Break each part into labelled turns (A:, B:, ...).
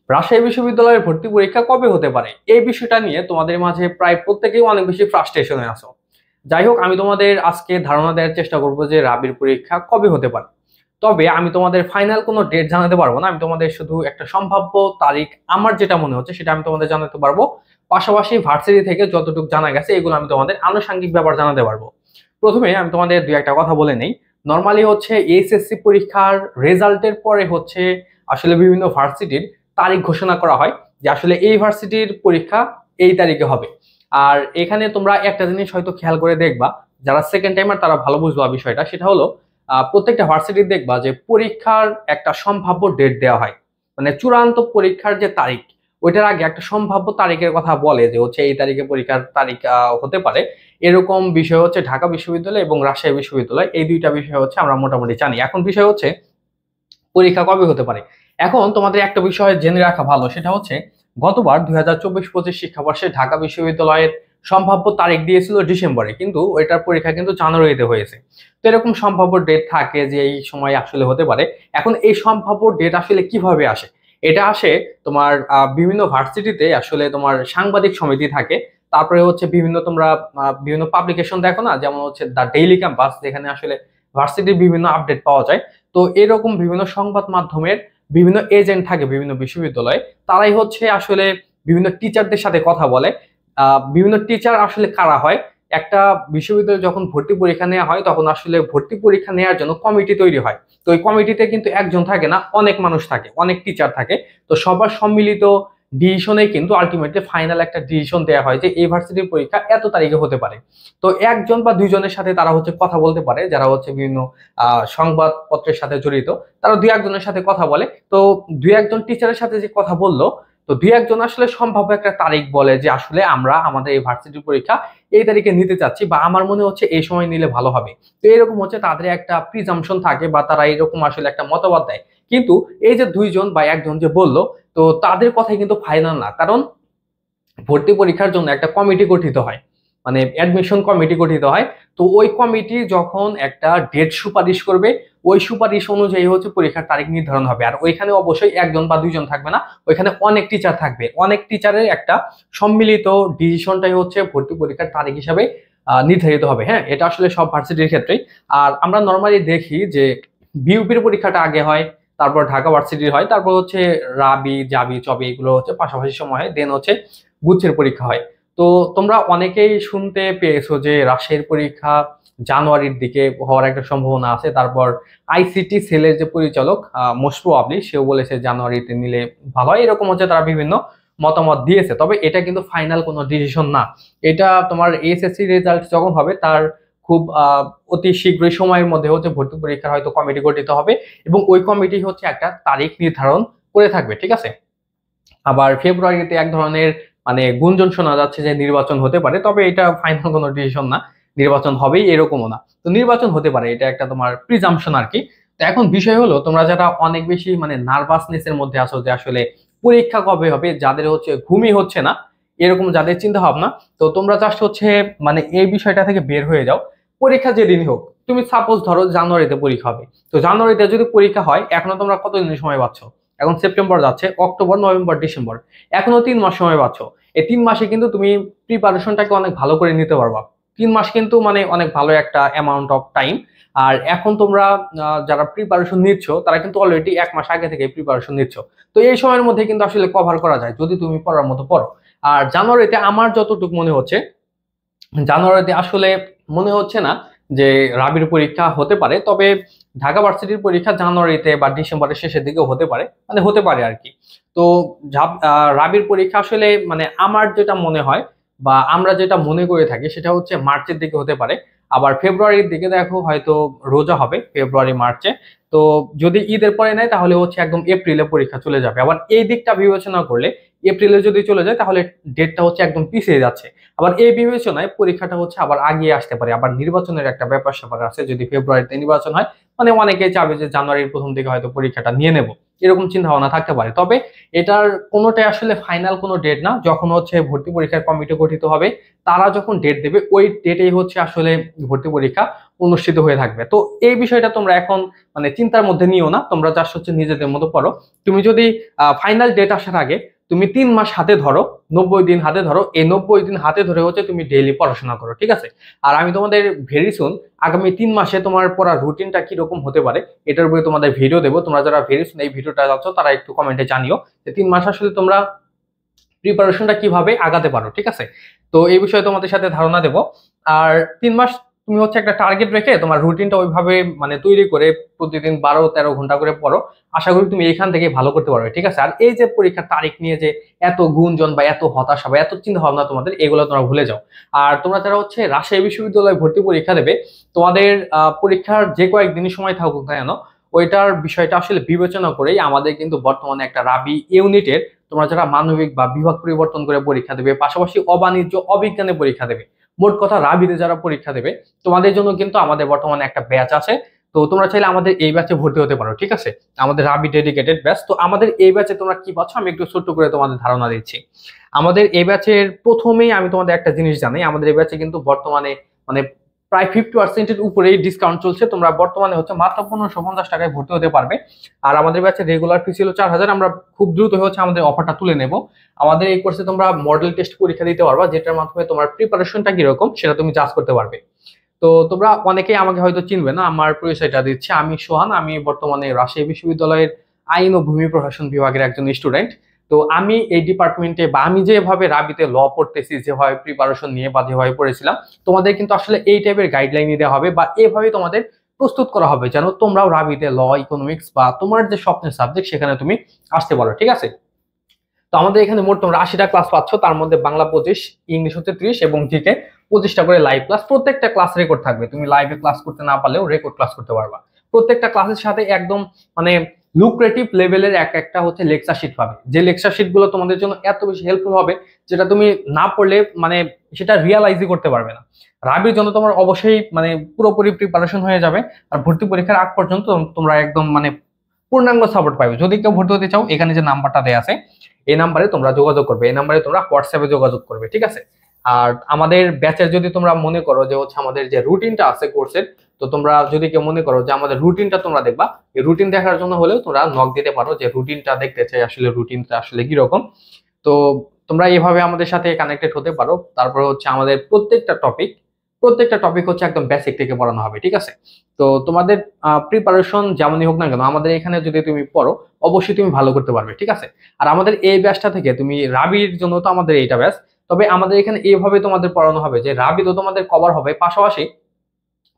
A: রাজশাহী বিশ্ববিদ্যালয়ের ভর্তি পরীক্ষা কবে হতে পারে এই বিষয়টা নিয়ে তোমাদের মাঝে প্রায় প্রত্যেকেই অনেক বেশি ফ্রাস্ট্রেশনে আছো। যাই হোক, আমি তোমাদের আজকে ধারণা দেওয়ার চেষ্টা করব যে রাবির পরীক্ষা কবে হতে পারে। তবে আমি তোমাদের ফাইনাল কোনো ডেট জানাতে পারবো না, আমি তোমাদের শুধু একটা সম্ভাব্য তারিখ আমার যেটা মনে হচ্ছে সেটা আমি তোমাদের জানাতে পারবো। পাশাপাশি ভার্সিটি থেকে যতটুকু জানা গেছে এগুলো আমি তোমাদের আনুষঙ্গিক ব্যাপার জানাতে পারবো। প্রথমে আমি তোমাদের দুই একটা কথা বলে নেই। নর্মালি হচ্ছে এইচএসসি পরীক্ষার রেজাল্টের পরে হচ্ছে আসলে বিভিন্ন ভার্সিটির তারিখ ঘোষণা করা হয় যে আসলে এই ভার্সিটির পরীক্ষা এই তারিখে হবে। আর এখানে তোমরা একটা জিনিস হয়তো খেয়াল করে দেখবা, যারা সেকেন্ড টাইমার তারা ভালো বুঝবা বিষয়টা, সেটা হলো প্রত্যেকটা ভার্সিটির দেখবা যে পরীক্ষার একটা সম্ভাব্য ডেট দেওয়া হয়। মানে চূড়ান্ত পরীক্ষার যে তারিখ ওইটার আগে একটা সম্ভাব্য তারিখের কথা বলে যে হচ্ছে এই তারিখে পরীক্ষার তারিখ হতে পারে। এরকম বিষয় হচ্ছে ঢাকা বিশ্ববিদ্যালয় এবং রাজশাহী বিশ্ববিদ্যালয়, এই দুইটা বিষয় হচ্ছে আমরা মোটামুটি জানি। এখন বিষয় হচ্ছে পরীক্ষা কবে হতে পারে। এখন তোমাদের একটা বিষয় জেনে রাখা ভালো, সেটা হচ্ছে গতবার 2024-25 শিক্ষাবর্ষে ঢাকা বিশ্ববিদ্যালয়ের সম্ভাব্য তারিখ দিয়েছিল ডিসেম্বরে, কিন্তু ওইটার পরীক্ষা কিন্তু জানুয়ারিতে হয়েছে। তো এরকম সম্ভাব্য ডেট থাকে যে এই সময় আসলে হতে পারে। এখন এই সম্ভাব্য ডেট আসলে কিভাবে আসে? এটা আসে তোমার বিভিন্ন ভার্সিটিতে আসলে তোমার সাংবাদিক সমিতি থাকে। তারপরে হচ্ছে বিভিন্ন তোমরা বিভিন্ন পাবলিকেশন দেখো না, যেমন হচ্ছে দ্য ডেইলি ক্যাম্পাস, যেখানে আসলে ভার্সিটির বিভিন্ন আপডেট পাওয়া যায়। তো এরকম বিভিন্ন সংবাদ মাধ্যমের বিভিন্ন এজেন্ট থাকে বিভিন্ন বিশ্ববিদ্যালয়ে, তারাই হচ্ছে আসলে বিভিন্ন টিচারদের সাথে কথা বলে। বিভিন্ন টিচার আসলে কারা হয়, একটা বিশ্ববিদ্যালয়ে যখন ভর্তি পরীক্ষা নেওয়া হয় তখন আসলে ভর্তি পরীক্ষা নেওয়ার জন্য কমিটি তৈরি হয়। তো ওই কমিটিতে কিন্তু একজন থাকে না, অনেক মানুষ থাকে, অনেক টিচার থাকে। তো সবার সম্মিলিত ডিসিশনে কিন্তু আলটিমেটলি ফাইনাল একটা ডিসিশন দেওয়া হয় যে এই ভার্সিটির পরীক্ষা এত তারিখে হতে পারে। তো একজন বা দুইজনের সাথে তারা হচ্ছে কথা বলতে পারে, যারা হচ্ছে বিভিন্ন সংবাদপত্রের সাথে জড়িত, তারা দুই একজনের সাথে কথা বলে। তো দুই একজন টিচারের সাথে যে কথা বললো, তো দুই একজন আসলে সম্ভাব্য একটা তারিখ বলে যে আসলে আমরা আমাদের এই ভার্সিটির পরীক্ষা এই তারিখে নিতে চাচ্ছি, বা আমার মনে হচ্ছে এই সময় নিলে ভালো হবে। তো এরকম হচ্ছে তাদের একটা প্রিজাম্পশন থাকে, বা তারা এরকম আসলে একটা মতবাদ দেয়। কিন্তু এই যে দুইজন বা একজন যে বললো, তো তাদের কথাই কিন্তু ফাইনাল না, কারণ ভর্তি পরীক্ষার জন্য একটা কমিটি গঠিত হয়, মানে অ্যাডমিশন কমিটি গঠিত হয়। তো ওই কমিটি যখন একটা ডেট সুপারিশ করবে, ওই সুপারিশ অনুযায়ী হচ্ছে পরীক্ষার তারিখ নির্ধারণ হবে। আর ওইখানে অবশ্যই একজন বা দুইজন থাকবে না, ওইখানে অনেক টিচার থাকবে। অনেক টিচারের একটা সম্মিলিত ডিসিশনটাই হচ্ছে ভর্তি পরীক্ষার তারিখ হিসাবে নির্ধারিত হবে। হ্যাঁ, এটা আসলে সব ভার্সিটির ক্ষেত্রেই। আর আমরা নর্মালি দেখি যে বিউপির পরীক্ষাটা আগে হয়, তারপর ঢাকা ভার্সিটির হয়, তারপর হচ্ছে রাবি জাবি চবি এগুলো হচ্ছে পাশাপাশি সময় হয়, দেন হচ্ছে গুচ্ছের পরীক্ষা হয়। তো তোমরা অনেকেই শুনতে পেয়েছো যে রাজশাহীর পরীক্ষা জানুয়ারির দিকে হওয়ার একটা সম্ভাবনা আছে। তারপর আইসিটি সেলের যে পরিচালক মোস্ট প্রবাবলি সেও বলেছে জানুয়ারিতে নিলে ভালো হয়, এরকম হচ্ছে তারা বিভিন্ন মতামত দিয়েছে। তবে এটা কিন্তু ফাইনাল কোনো ডিসিশন না। এটা তোমার এইচএসসি রেজাল্ট যখন হবে তার খুব অতি শীঘ্রই সময়ের মধ্যে হচ্ছে ভর্তি পরীক্ষার হয়তো কমিটি গঠিত হবে, এবং ওই কমিটি হচ্ছে একটা তারিখ নির্ধারণ করে থাকবে, ঠিক আছে। আবার ফেব্রুয়ারিতে এক ধরনের মানে গুঞ্জন শোনা যাচ্ছে যে নির্বাচন হতে পারে, তবে এটা ফাইনাল কোনো ডিসিশন না, নির্বাচন হবেই এরকমও না। তো নির্বাচন হতে পারে, এটা একটা তোমার প্রিজাম্পশন আর কি। তো এখন বিষয় হলো, তোমরা যারা অনেক বেশি মানে নার্ভাসনেস এর মধ্যে আছো যে আসলে পরীক্ষা কবে হবে, যাদের হচ্ছে ঘুমই হচ্ছে না, এরকম যাদের চিন্তা ভাবনা, তো তোমরা জাস্ট হচ্ছে মানে এই বিষয়টা থেকে বের হয়ে যাও। পরীক্ষা যেদিনই হোক, তুমি সাপোজ ধরো জানুয়ারিতে পরীক্ষা হবে, তো জানুয়ারিতে যদি পরীক্ষা হয় এখনো তোমরা কতদিন সময় পাচ্ছ? এখন সেপ্টেম্বর যাচ্ছে, অক্টোবর নভেম্বর ডিসেম্বর, এখনো 3 মাস সময় পাচ্ছ। এই 3 মাসে কিন্তু তুমি প্রিপারেশনটাকে অনেক ভালো করে নিতে পারবা। 3 মাস কিন্তু মানে অনেক ভালো একটা অ্যামাউন্ট অফ টাইম। আর এখন তোমরা যারা প্রিপারেশন নিচ্ছ তারা কিন্তু অলরেডি 1 মাস আগে থেকে প্রিপারেশন নিচ্ছ। তো এই সময়ের মধ্যে কিন্তু আসলে কভার করা যায় যদি তুমি পড়ার মতো পড়ো। আর জানুয়ারিতে আমার যতটুকু মনে হচ্ছে, জানুয়ারিতে আসলে মনে হচ্ছে না যে রাবির পরীক্ষা হতে পারে। তবে ঢাকা ভার্সিটির পরীক্ষা জানুয়ারিতে বা ডিসেম্বরের শেষের দিকেও হতে পারে, মানে হতে পারে আর কি। তো রাবির পরীক্ষা আসলে মানে আমার যেটা মনে হয় বা আমরা যেটা মনে করে থাকি সেটা হচ্ছে মার্চের দিকে হতে পারে। আবার ফেব্রুয়ারির দিকে দেখো হয়তো রোজা হবে ফেব্রুয়ারি মার্চে। তো যদি ঈদের পরে নেয় তাহলে হচ্ছে একদম এপ্রিলে পরীক্ষা চলে যাবে। আবার এই দিকটা বিবেচনা করলে এপ্রিলে যদি চলে যায় তাহলে ডেটটা হচ্ছে একদম পিছিয়ে যাচ্ছে। আবার এই বিবেচনায় পরীক্ষাটা হচ্ছে আবার আগিয়ে আসতে পারে। আবার নির্বাচনের একটা ব্যাপার স্যাপার আছে, যদি ফেব্রুয়ারিতে নির্বাচন হয় মানে অনেকেই চাবে যে জানুয়ারির প্রথম দিকে হয়তো পরীক্ষাটা নিয়ে নেব। এরকম চিন্তা ভাবনা থাকতে পারে। তবে এটার কোনোটাই আসলে ফাইনাল কোনো ডেট না। যখন হচ্ছে ভর্তি পরীক্ষার কমিটি গঠিত হবে, তারা যখন ডেট দেবে ওই ডেটেই হচ্ছে আসলে ভর্তি পরীক্ষা অনুষ্ঠিত হয়ে থাকবে। তো এই বিষয়টা তোমরা এখন মানে চিন্তার মধ্যে নিও না, তোমরা জাস্ট হচ্ছে নিজেদের মতো পড়ো। তুমি যদি ফাইনাল ডেট আসার আগে তুমি 3 মাস হাতে ধরো, 90 দিন হাতে ধরো, এই 90 দিন হাতে ধরে হচ্ছে তুমি ডেইলি পড়াশোনা করো, ঠিক আছে? আর আমি তোমাদের ভেরি সুন আগামী 3 মাসে তোমার পড়ার রুটিনটা কিরকম হতে পারে এটার উপরে তোমাদের ভিডিও দেবো। তোমরা যারা ভেরি সুন এই ভিডিওটা যাচ্ছ তারা একটু কমেন্টে জানিও যে 3 মাস আসলে তোমরা প্রিপারেশনটা কিভাবে আগাতে পারো, ঠিক আছে? তো এই বিষয়ে তোমাদের সাথে ধারণা দেব। আর 3 মাস তুমি হচ্ছে একটা টার্গেট রেখে তোমার রুটিনটা ওইভাবে মানে তৈরি করে প্রতিদিন 12-13 ঘন্টা করে পড়ো। আশা করি তুমি এখান থেকে ভালো করতে পারবে, ঠিক আছে? আর এই যে পরীক্ষার তারিখ নিয়ে যে এত গুঞ্জন বা এত হতাশা বা এত চিন্তা ভাবনা তোমাদের, এগুলো তোমরা ভুলে যাও। আর তোমরা যারা হচ্ছে রাজশাহী বিশ্ববিদ্যালয়ে ভর্তি পরীক্ষা দেবে, তোমাদের পরীক্ষার যে কয়েকদিনই সময় থাকুক না কেন, ওইটার বিষয়টা আসলে বিবেচনা করেই আমাদের কিন্তু বর্তমানে একটা রাবি ইউনিটের, তোমরা যারা মানবিক বা বিভাগ পরিবর্তন করে পরীক্ষা দেবে, পাশাপাশি অবাণিজ্য অবিজ্ঞানে পরীক্ষা দেবে, মোট কথা রাবিতে যারা পরীক্ষা দেবে, তোমাদের জন্য কিন্তু আমাদের বর্তমানে একটা ব্যাচ আছে। তো তোমরা চাইলে আমাদের এই ব্যাচে ভর্তি হতে পারো, ঠিক আছে? আমাদের রাবি ডেডিকেটেড ব্যাচ। তো আমাদের এই ব্যাচে তোমরা কি পাচ্ছ আমি একটু ছোট্ট করে তোমাদের ধারণা দিচ্ছি। আমাদের এই ব্যাচের প্রথমেই আমি তোমাদের একটা জিনিস জানাই, আমাদের এই ব্যাচে কিন্তু বর্তমানে মানে প্রায় 50%-এর উপরেই ডিসকাউন্ট চলছে। তোমরা বর্তমানে হচ্ছে মাত্র 1550 টাকায় ভর্তি হতে পারবে। আর আমাদের ব্যাচের রেগুলার ফি ছিল 4000। আমরা খুব দ্রুত হচ্ছে আমাদের অফারটা তুলে নেব। আমাদের এই কোর্সে তোমরা মডেল টেস্ট পরীক্ষা দিতে পারবা, যেটার মাধ্যমে তোমার প্রিপারেশনটা কিরকম সেটা তুমি জাজ করতে পারবে। তো তোমরা অনেকেই আমাকে হয়তো চিনবে না, আমার পরিচয়টা দিচ্ছি। আমি সোহান, আমি বর্তমানে রাজশাহী বিশ্ববিদ্যালয়ের আইন ও ভূমি প্রশাসন বিভাগের একজন স্টুডেন্ট। তো আমি এই ডিপার্টমেন্টে বা আমি যেভাবে রাবিতে ল পড়তেছি, যেভাবে প্রিপারেশন নিয়ে বা যেভাবে পড়েছিলাম, তোমাদের কিন্তু আসলে এই টাইপের গাইডলাইন দেওয়া হবে বা এভাবে তোমাদের প্রস্তুত করা হবে যেন তোমরাও রাবিতে ল, ইকোনমিক্স বা তোমার যে স্বপ্নের সাবজেক্ট সেখানে তুমি আসতে পারো, ঠিক আছে? তো আমাদের এখানে মোট তোমরা 80টা ক্লাস পাচ্ছ, তার মধ্যে বাংলা 25, ইংলিশ হচ্ছে 30 এবং জিকে 25টা করে লাইভ ক্লাস। প্রত্যেকটা ক্লাস রেকর্ড থাকবে, তুমি লাইভে ক্লাস করতে না পারলেও রেকর্ড ক্লাস করতে পারবা। প্রত্যেকটা ক্লাসের সাথে একদম মানে লুক্রেটিভ লেভেলের একটা হচ্ছে লেকচার শিট পাবে, যে লেকচার শিট গুলো তোমাদের জন্য এত বেশি হেল্পফুল হবে যেটা তুমি না পড়লে মানে সেটা রিয়ালাইজই করতে পারবে না। রাবির জন্য তোমার অবশ্যই মানে পুরোপুরি প্রিপারেশন হয়ে যাবে। আর ভর্তি পরীক্ষার আগ পর্যন্ত তোমরা একদম মানে পূর্ণাঙ্গ সাপোর্ট পাবে। যদি কেউ ভর্তি হতে চাও, এখানে যে নাম্বারটা দেওয়া আছে এই নাম্বারে তোমরা যোগাযোগ করবে, এই নাম্বারে তোমরা হোয়াটসঅ্যাপে যোগাযোগ করবে, ঠিক আছে? আর আমাদের ব্যাচের যদি তোমরা মনে করো যে হচ্ছে আমাদের যে রুটিনটা আছে কোর্সের, তো তোমরা যদি কেউ মনে করো যে আমাদের রুটিনটা তোমরা দেখবা, এই রুটিন দেখার জন্য হলেও তোমরা নক দিতে পারো যে রুটিনটা দেখতে চাই, আসলে রুটিনটা আসলে কিরকম। তো তোমরা এভাবে আমাদের সাথে কানেক্টেড হতে পারো। তারপরে হচ্ছে আমাদের প্রত্যেকটা টপিক হচ্ছে একদম বেসিক থেকে পড়ানো হবে, ঠিক আছে? তো তোমাদের প্রিপারেশন যেমনই হোক না কেন, আমাদের এখানে যদি তুমি পড়ো অবশ্যই তুমি ভালো করতে পারবে, ঠিক আছে? আর আমাদের এই ব্যাচটা থেকে তুমি রাবির জন্য তো আমাদের এইটা ব্যাচ, তবে আমাদের এখানে এইভাবে তোমাদের পড়ানো হবে যে রাবি তো তোমাদের কভার হবে, পাশাপাশি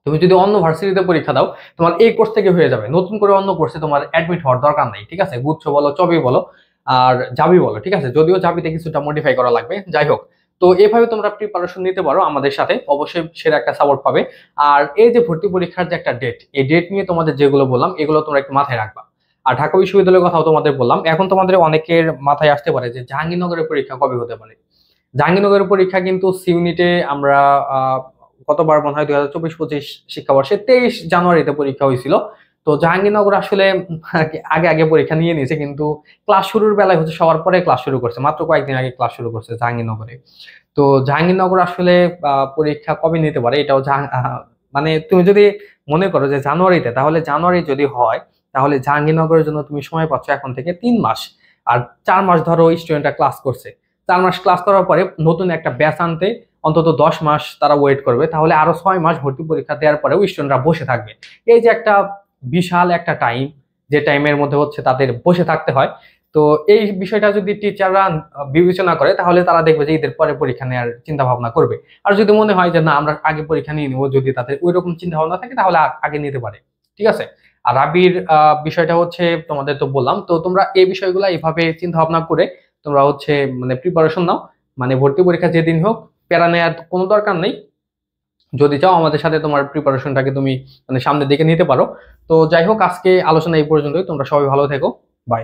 A: তুমি যদি অন্য ভার্সিটিতে পরীক্ষা দাও তোমার এই কোর্স থেকে হয়ে যাবে, নতুন করে অন্য কোর্সে তোমার অ্যাডমিট হওয়ার দরকার নেই, ঠিক আছে? গুচ্ছ বলো, চবি বলো আর জাবি বলো, ঠিক আছে? যদিও জাবিতে কিছুটা মডিফাই করা লাগবে, যাই হোক। তো এভাবে তোমরা প্রিপারেশন নিতে পারো আমাদের সাথে, অবশ্যই সেটা একটা সাপোর্ট পাবে। আর এই যে ভর্তি পরীক্ষার যে একটা ডেট, এই ডেট নিয়ে তোমাদের যেগুলো বললাম এগুলো তোমরা একটু মাথায় রাখবা। আর ঢাকা বিশ্ববিদ্যালয়ের কথাও তোমাদের বললাম। এখন তোমাদের অনেকের মাথায় আসতে পারে যে জাহাঙ্গীরনগরের পরীক্ষা কবে হতে পারে। জাহাঙ্গীরনগরের পরীক্ষা কিন্তু সিউনিটে আমরা গতবার মনে হয় 2024-25 শিক্ষাবর্ষে 23 জানুয়ারিতে পরীক্ষা হয়েছিল। তো জাহাঙ্গীরনগর আসলে আগে আগে পরীক্ষা নিয়ে নিয়েছে, কিন্তু ক্লাস শুরুর বেলায় হচ্ছে সবার পরে ক্লাস শুরু করছে, মাত্র কয়েকদিন আগে ক্লাস শুরু করছে জাহাঙ্গীরনগরে। তো জাহাঙ্গীরনগর আসলে পরীক্ষা কবে নিতে পারে এটাও মানে তুমি যদি মনে করো যে জানুয়ারিতে, তাহলে জানুয়ারি যদি হয় তাহলে জাহাঙ্গীরনগরের জন্য তুমি সময় পাচ্ছ এখন থেকে 3 মাস। আর 4 মাস ধরো স্টুডেন্টরা ক্লাস করছে, 4 মাস ক্লাস করার পরে নতুন একটা ব্যাচ আনতে অন্তত 10 মাস তারা ওয়েট করবে, তাহলে আরো 6 মাস ভর্তি পরীক্ষা দেওয়ার পরেও স্টুডেন্টরা বসে থাকবে। এই যে একটা বিশাল একটা টাইম, যে টাইমের মধ্যে হচ্ছে তাদের বসে থাকতে হয়। তো এই বিষয়টা যদি টিচাররা বিবেচনা করে তাহলে তারা দেখবে যে ঈদের পরে পরীক্ষা নেওয়ার চিন্তা ভাবনা করবে। আর যদি মনে হয় যে না আমরা আগে পরীক্ষা নিয়ে নিবো, যদি তাদের ওই রকম চিন্তা ভাবনা থাকে তাহলে আগে নিতে পারে, ঠিক আছে? আর রাবির বিষয়টা হচ্ছে তোমাদের তো বললাম। তো তোমরা এই বিষয়গুলো এইভাবে চিন্তা ভাবনা করে তোমরা হচ্ছে মানে প্রিপারেশন নাও। মানে ভর্তি পরীক্ষা যেদিন হোক প্যারা নেওয়ার কোনো দরকার নেই। যদি চাও আমাদের সাথে তোমার প্রিপারেশনটাকে তুমি মানে সামনের দিকে নিতে পারো। তো যাই হোক, আজকে আলোচনা এই পর্যন্তই। তোমরা সবাই ভালো থেকো, বাই।